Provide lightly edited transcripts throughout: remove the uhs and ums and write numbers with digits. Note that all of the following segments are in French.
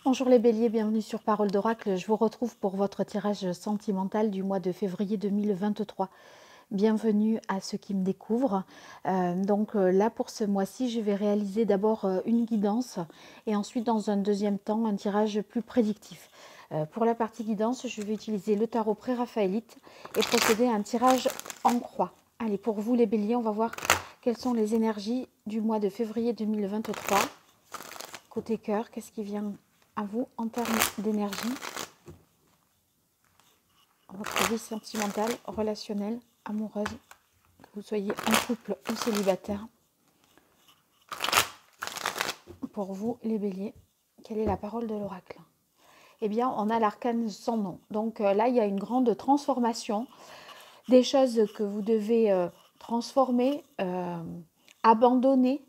Bonjour les béliers, bienvenue sur Parole d'Oracle. Je vous retrouve pour votre tirage sentimental du mois de février 2023. Bienvenue à ceux qui me découvrent. Là pour ce mois-ci, je vais réaliser d'abord une guidance et ensuite dans un deuxième temps un tirage plus prédictif. Pour la partie guidance, je vais utiliser le tarot pré-raphaélite et procéder à un tirage en croix. Allez, pour vous les béliers, on va voir quelles sont les énergies du mois de février 2023. Côté cœur, qu'est-ce qui vient à vous en termes d'énergie, votre vie sentimentale, relationnelle, amoureuse, que vous soyez en couple ou célibataire. Pour vous, les béliers, quelle est la parole de l'oracle? Eh bien, on a l'arcane sans nom. Donc là, il y a une grande transformation, des choses que vous devez transformer, abandonner,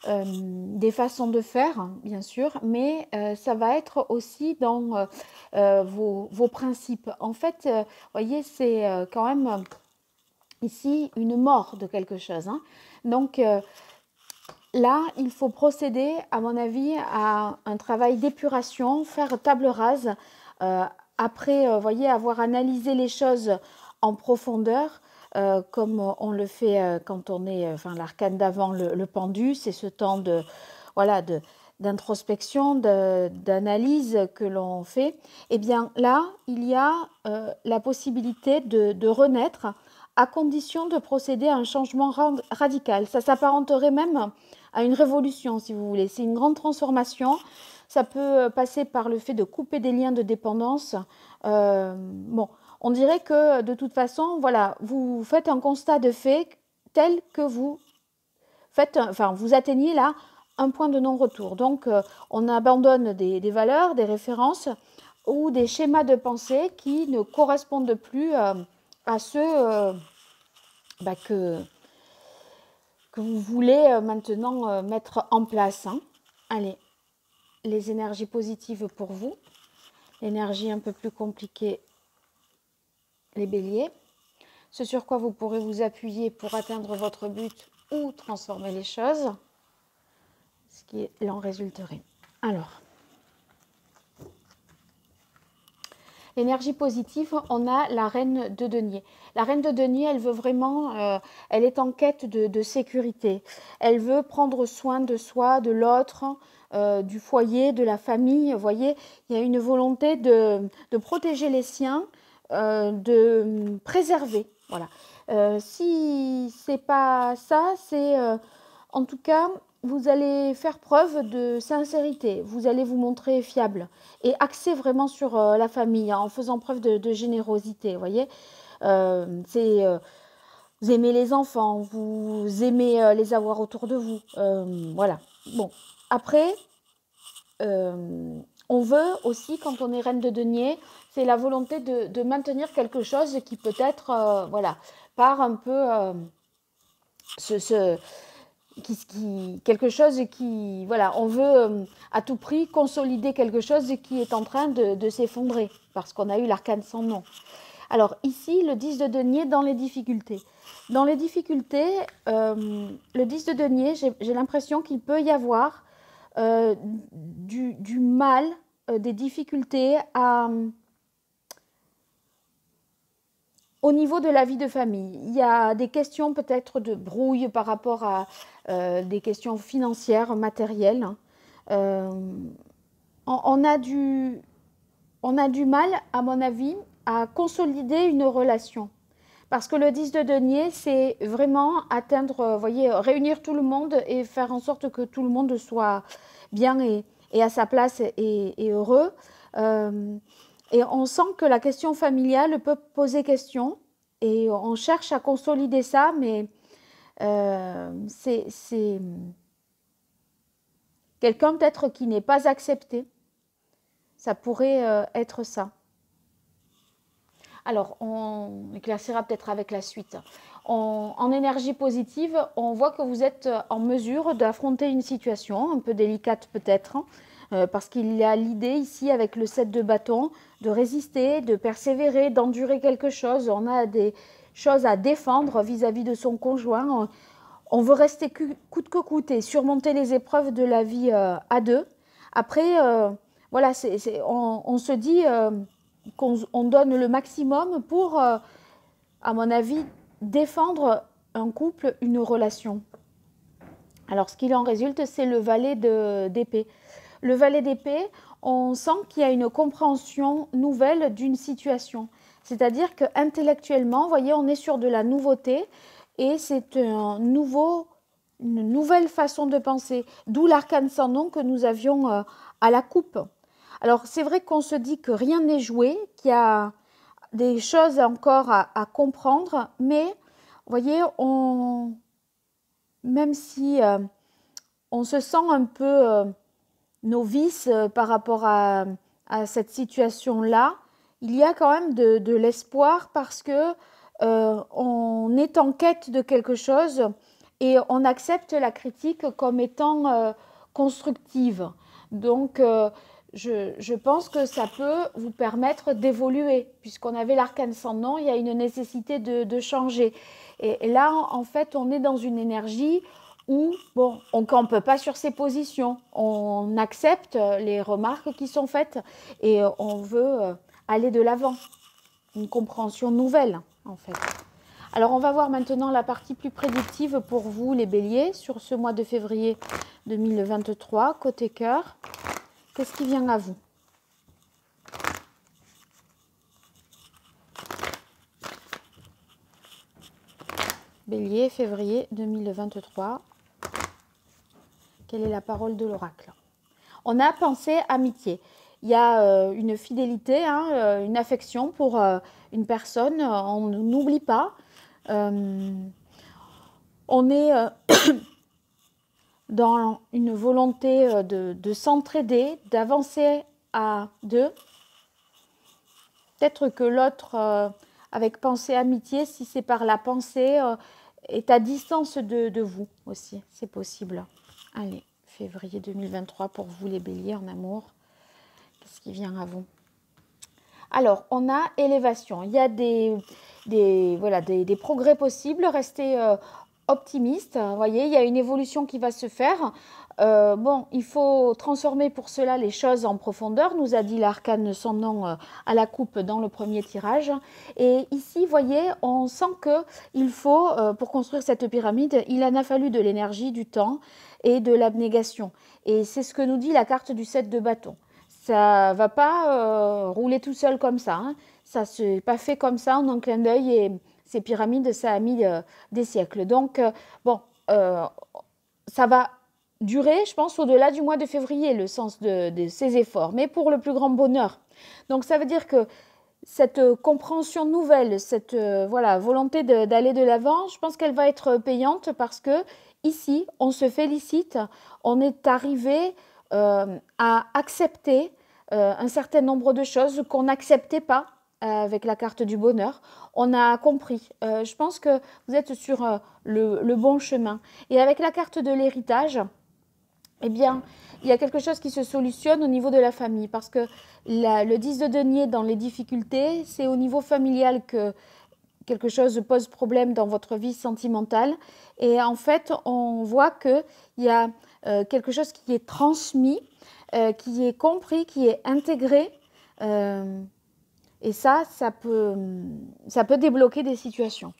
des façons de faire, bien sûr, mais ça va être aussi dans vos principes. En fait, vous voyez, c'est quand même ici une mort de quelque chose. Donc là, il faut procéder, à mon avis, à un travail d'épuration, faire table rase. Après, voyez, avoir analysé les choses en profondeur, comme on le fait quand on est, l'arcane d'avant, le pendu, c'est ce temps de, voilà, d'introspection, d'analyse que l'on fait. Eh bien là, il y a la possibilité de renaître à condition de procéder à un changement radical. Ça s'apparenterait même à une révolution, si vous voulez. C'est une grande transformation. Ça peut passer par le fait de couper des liens de dépendance. Bon, on dirait que de toute façon, voilà, vous faites un constat de fait tel que vous faites, vous atteignez là un point de non-retour. Donc, on abandonne des valeurs, des références ou des schémas de pensée qui ne correspondent plus à ceux que vous voulez maintenant mettre en place. Allez, les énergies positives pour vous, l'énergie un peu plus compliquée, les béliers, ce sur quoi vous pourrez vous appuyer pour atteindre votre but ou transformer les choses, ce qui en résulterait. Alors, l'énergie positive, on a la reine de denier. La reine de denier, elle veut vraiment, elle est en quête de sécurité. Elle veut prendre soin de soi, de l'autre, du foyer, de la famille. Vous voyez, il y a une volonté de protéger les siens, de préserver. Voilà. Si c'est pas ça, c'est en tout cas, vous allez faire preuve de sincérité. Vous allez vous montrer fiable et axer vraiment sur la famille, en faisant preuve de générosité. Vous voyez, vous aimez les enfants, vous aimez les avoir autour de vous. Voilà. Bon, après, on veut aussi, quand on est reine de denier, c'est la volonté de maintenir quelque chose qui peut être, voilà, par un peu quelque chose qui, voilà, on veut à tout prix consolider quelque chose qui est en train de s'effondrer, parce qu'on a eu l'arcane sans nom. Alors ici, le 10 de denier dans les difficultés. Dans les difficultés, le 10 de denier, j'ai l'impression qu'il peut y avoir du mal, des difficultés au niveau de la vie de famille. Il y a des questions peut-être de brouille par rapport à des questions financières, matérielles. On a du mal, à mon avis, à consolider une relation. Parce que le 10 de denier, c'est vraiment atteindre, voyez, réunir tout le monde et faire en sorte que tout le monde soit bien et à sa place et heureux. Et on sent que la question familiale peut poser question et on cherche à consolider ça, mais c'est quelqu'un peut-être qui n'est pas accepté. Ça pourrait être ça. Alors, on éclaircira peut-être avec la suite. En énergie positive, on voit que vous êtes en mesure d'affronter une situation un peu délicate peut-être, parce qu'il y a l'idée ici avec le 7 de bâton de résister, de persévérer, d'endurer quelque chose. On a des choses à défendre vis-à-vis de son conjoint. On veut rester coûte que coûte et surmonter les épreuves de la vie à deux. Après, voilà, on se dit qu'on donne le maximum pour, à mon avis, défendre un couple, une relation. Alors, ce qu'il en résulte, c'est le valet d'épée. Le valet d'épée, on sent qu'il y a une compréhension nouvelle d'une situation. C'est-à-dire qu'intellectuellement, vous voyez, on est sur de la nouveauté et c'est une nouvelle façon de penser. D'où l'arcane sans nom que nous avions à la coupe. Alors, c'est vrai qu'on se dit que rien n'est joué, qu'il y a des choses encore à comprendre, mais, vous voyez, même si on se sent un peu novice par rapport à cette situation-là, il y a quand même de l'espoir parce que on est en quête de quelque chose et on accepte la critique comme étant constructive. Donc, je pense que ça peut vous permettre d'évoluer. Puisqu'on avait l'arcane sans nom, il y a une nécessité de changer. Et là, en fait, on est dans une énergie où, bon, on ne campe pas sur ses positions. On accepte les remarques qui sont faites et on veut aller de l'avant. Une compréhension nouvelle, en fait. Alors, on va voir maintenant la partie plus prédictive pour vous, les béliers, sur ce mois de février 2023, côté cœur. Qu'est-ce qui vient à vous? Bélier, février 2023. Quelle est la parole de l'oracle? On a pensée amitié. Il y a une fidélité, hein, une affection pour une personne. On n'oublie pas. On est dans une volonté de s'entraider, d'avancer à deux. Peut-être que l'autre, avec pensée amitié, si c'est par la pensée, est à distance de vous aussi. C'est possible. Allez, février 2023 pour vous les béliers en amour. Qu'est-ce qui vient à vous? Alors, on a élévation. Il y a des progrès possibles. Restez optimiste. Vous voyez, il y a une évolution qui va se faire. Bon, il faut transformer pour cela les choses en profondeur, nous a dit l'arcane sans nom à la coupe dans le premier tirage. Et ici, vous voyez, on sent qu'il faut, pour construire cette pyramide, il en a fallu de l'énergie, du temps et de l'abnégation. Et c'est ce que nous dit la carte du 7 de bâton. Ça ne va pas rouler tout seul comme ça. Hein. Ça ne s'est pas fait comme ça en un clin d'œil et ces pyramides, ça a mis des siècles. Donc, bon, ça va durer, je pense, au-delà du mois de février, le sens de ces efforts, mais pour le plus grand bonheur. Donc, ça veut dire que cette compréhension nouvelle, cette volonté d'aller de l'avant, je pense qu'elle va être payante parce que ici, on se félicite, on est arrivé à accepter un certain nombre de choses qu'on n'acceptait pas avec la carte du bonheur. On a compris. Je pense que vous êtes sur le bon chemin. Et avec la carte de l'héritage, eh bien, il y a quelque chose qui se solutionne au niveau de la famille. Parce que le 10 de denier dans les difficultés, c'est au niveau familial que quelque chose pose problème dans votre vie sentimentale. Et en fait, on voit qu'il y a quelque chose qui est transmis, qui est compris, qui est intégré. Et ça peut débloquer des situations.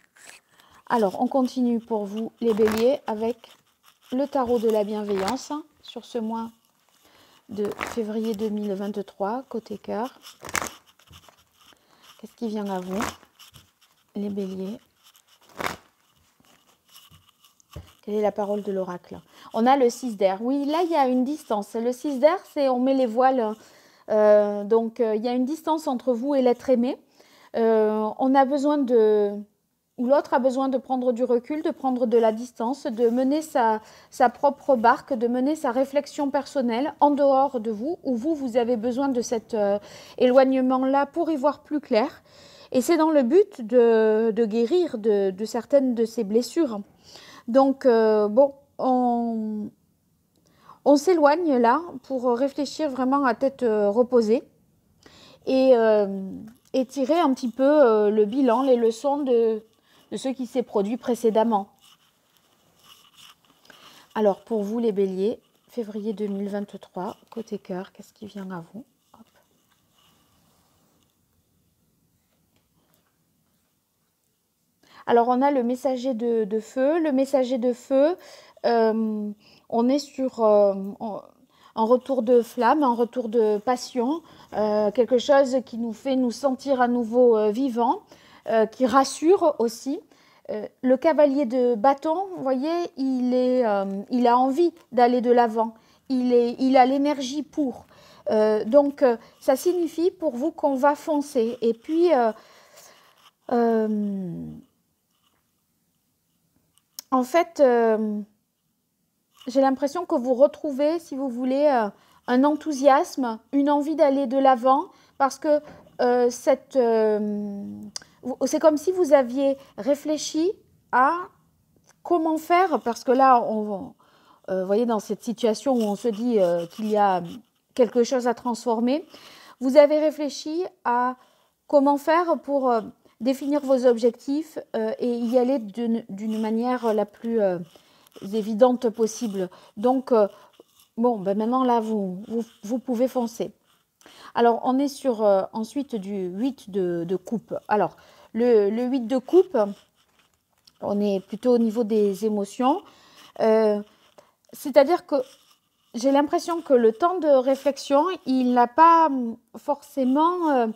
Alors, on continue pour vous, les béliers, avec le tarot de la bienveillance sur ce mois de février 2023, côté cœur. Qu'est-ce qui vient à vous, les béliers? Quelle est la parole de l'oracle? On a le 6 d'air. Oui, là, il y a une distance. Le 6 d'air, c'est on met les voiles. Donc, il y a une distance entre vous et l'être aimé. On a besoin ou l'autre a besoin de prendre du recul, de prendre de la distance, de mener sa propre barque, de mener sa réflexion personnelle en dehors de vous, où vous avez besoin de cet éloignement-là pour y voir plus clair. Et c'est dans le but de guérir de certaines de ces blessures. Donc, bon, on s'éloigne là pour réfléchir vraiment à tête reposée et tirer un petit peu le bilan, les leçons de ce qui s'est produit précédemment. Alors, pour vous les béliers, février 2023, côté cœur, qu'est-ce qui vient à vous? Alors, on a le messager de feu. Le messager de feu, on est sur un retour de flamme, un retour de passion, quelque chose qui nous fait nous sentir à nouveau vivants, qui rassure aussi. Le cavalier de bâton, vous voyez, il a envie d'aller de l'avant. Il a l'énergie pour. Donc, ça signifie pour vous qu'on va foncer. Et puis, en fait, j'ai l'impression que vous retrouvez, si vous voulez, un enthousiasme, une envie d'aller de l'avant, parce que c'est comme si vous aviez réfléchi à comment faire, parce que là, vous voyez, dans cette situation où on se dit qu'il y a quelque chose à transformer, vous avez réfléchi à comment faire pour définir vos objectifs et y aller d'une manière la plus évidente possible. Donc, bon, ben maintenant, là, vous pouvez foncer. Alors, on est sur ensuite du 8 de coupe. Alors, le 8 de coupe, on est plutôt au niveau des émotions. C'est-à-dire que j'ai l'impression que le temps de réflexion, il n'a pas forcément...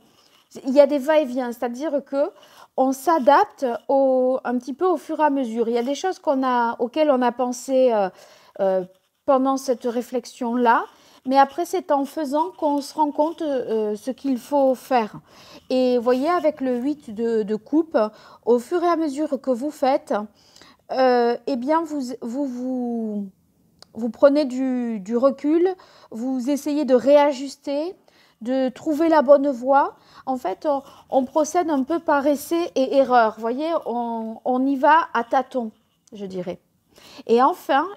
il y a des va-et-vient, c'est-à-dire que on s'adapte un petit peu au fur et à mesure. Il y a des choses auxquelles on a pensé pendant cette réflexion-là, mais après c'est en faisant qu'on se rend compte ce qu'il faut faire. Et vous voyez, avec le 8 de coupe, au fur et à mesure que vous faites, eh bien vous prenez du recul, vous essayez de réajuster, de trouver la bonne voie. En fait, on procède un peu par essai et erreur. Vous voyez, on y va à tâtons, je dirais. Et enfin,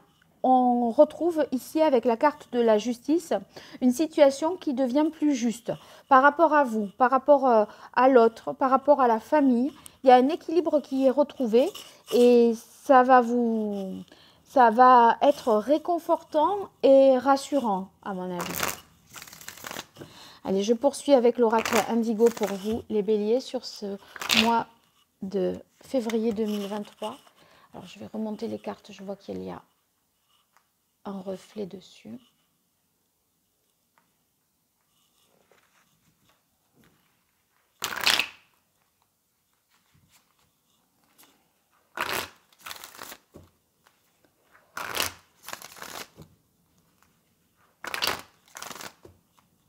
on retrouve ici avec la carte de la justice une situation qui devient plus juste par rapport à vous, par rapport à l'autre, par rapport à la famille. Il y a un équilibre qui est retrouvé et ça va être réconfortant et rassurant à mon avis. Allez, je poursuis avec l'oracle indigo pour vous, les béliers, sur ce mois de février 2023. Alors, je vais remonter les cartes, je vois qu'il y a un reflet dessus.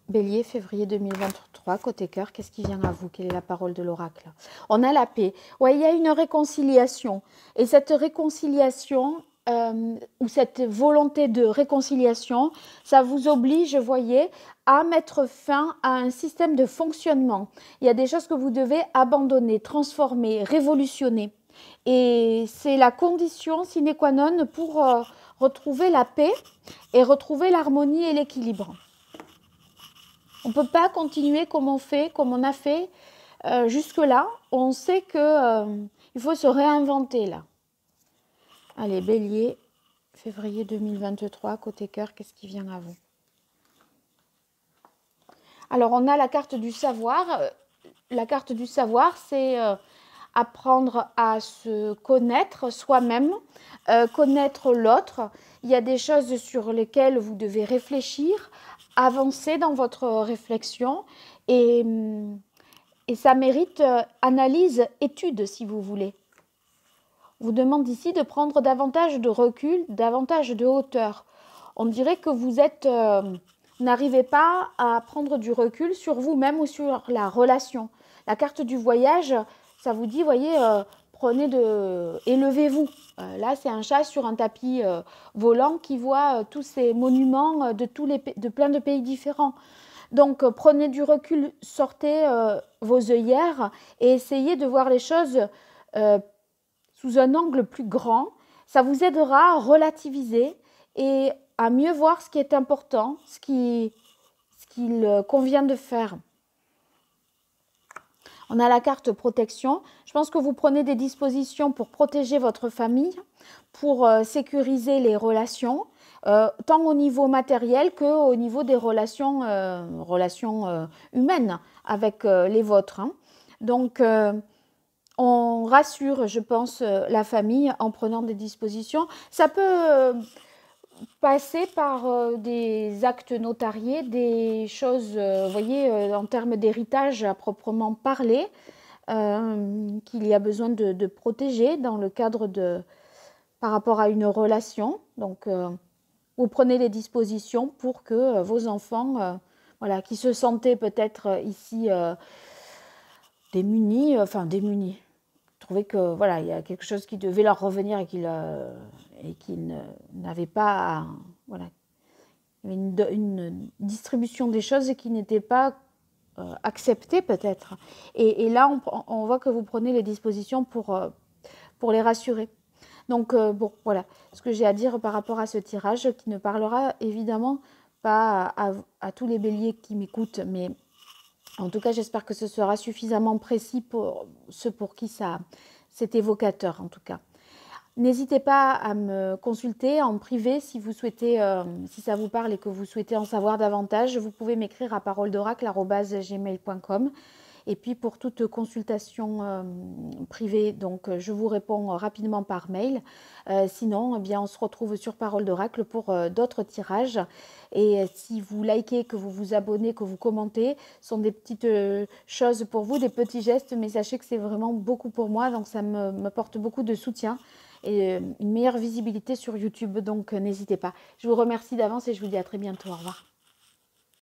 Bélier, février 2023, côté cœur, qu'est-ce qui vient à vous? Quelle est la parole de l'oracle? On a la paix. Ouais, il y a une réconciliation. Et cette réconciliation, ou cette volonté de réconciliation, ça vous oblige, voyez, à mettre fin à un système de fonctionnement. Il y a des choses que vous devez abandonner, transformer, révolutionner. Et c'est la condition sine qua non pour retrouver la paix et retrouver l'harmonie et l'équilibre. On ne peut pas continuer comme on a fait jusque-là. On sait qu'il faut se réinventer là. Allez, bélier, février 2023, côté cœur, qu'est-ce qui vient à vous? Alors, on a la carte du savoir. La carte du savoir, c'est apprendre à se connaître soi-même, connaître l'autre. Il y a des choses sur lesquelles vous devez réfléchir, avancer dans votre réflexion et ça mérite analyse, étude si vous voulez. On vous demande ici de prendre davantage de recul, davantage de hauteur. On dirait que vous n'arrivez pas à prendre du recul sur vous-même ou sur la relation. La carte du voyage, ça vous dit, voyez, élevez-vous. Là, c'est un chat sur un tapis volant qui voit tous ces monuments de plein de pays différents. Donc, prenez du recul, sortez vos œillères et essayez de voir les choses sous un angle plus grand. Ça vous aidera à relativiser et à mieux voir ce qui est important, ce qu'il convient de faire. On a la carte protection. Je pense que vous prenez des dispositions pour protéger votre famille, pour sécuriser les relations, tant au niveau matériel qu'au niveau des relations humaines avec les vôtres. Donc, on rassure, je pense, la famille en prenant des dispositions. Ça peut passer par des actes notariés, des choses, vous voyez, en termes d'héritage à proprement parler, qu'il y a besoin de protéger dans le cadre de, par rapport à une relation. Donc, vous prenez les dispositions pour que vos enfants, voilà, qui se sentaient peut-être ici démunis, enfin démunis, trouvaient que voilà, il y a quelque chose qui devait leur revenir et qu'ils n'avaient pas, voilà, il y avait une distribution des choses qui n'était pas acceptée peut-être. Et là, on voit que vous prenez les dispositions pour les rassurer. Donc, bon, voilà ce que j'ai à dire par rapport à ce tirage qui ne parlera évidemment pas à tous les béliers qui m'écoutent, mais en tout cas, j'espère que ce sera suffisamment précis pour ceux pour qui c'est évocateur, en tout cas. N'hésitez pas à me consulter en privé si vous souhaitez, si ça vous parle et que vous souhaitez en savoir davantage. Vous pouvez m'écrire à paroledoracle@gmail.com. Et puis pour toute consultation privée, donc je vous réponds rapidement par mail. Sinon, eh bien, on se retrouve sur Parole d'Oracle pour d'autres tirages. Et si vous likez, que vous vous abonnez, que vous commentez, ce sont des petites choses pour vous, des petits gestes, mais sachez que c'est vraiment beaucoup pour moi, donc ça me porte beaucoup de soutien et une meilleure visibilité sur YouTube, donc n'hésitez pas. Je vous remercie d'avance et je vous dis à très bientôt. Au revoir.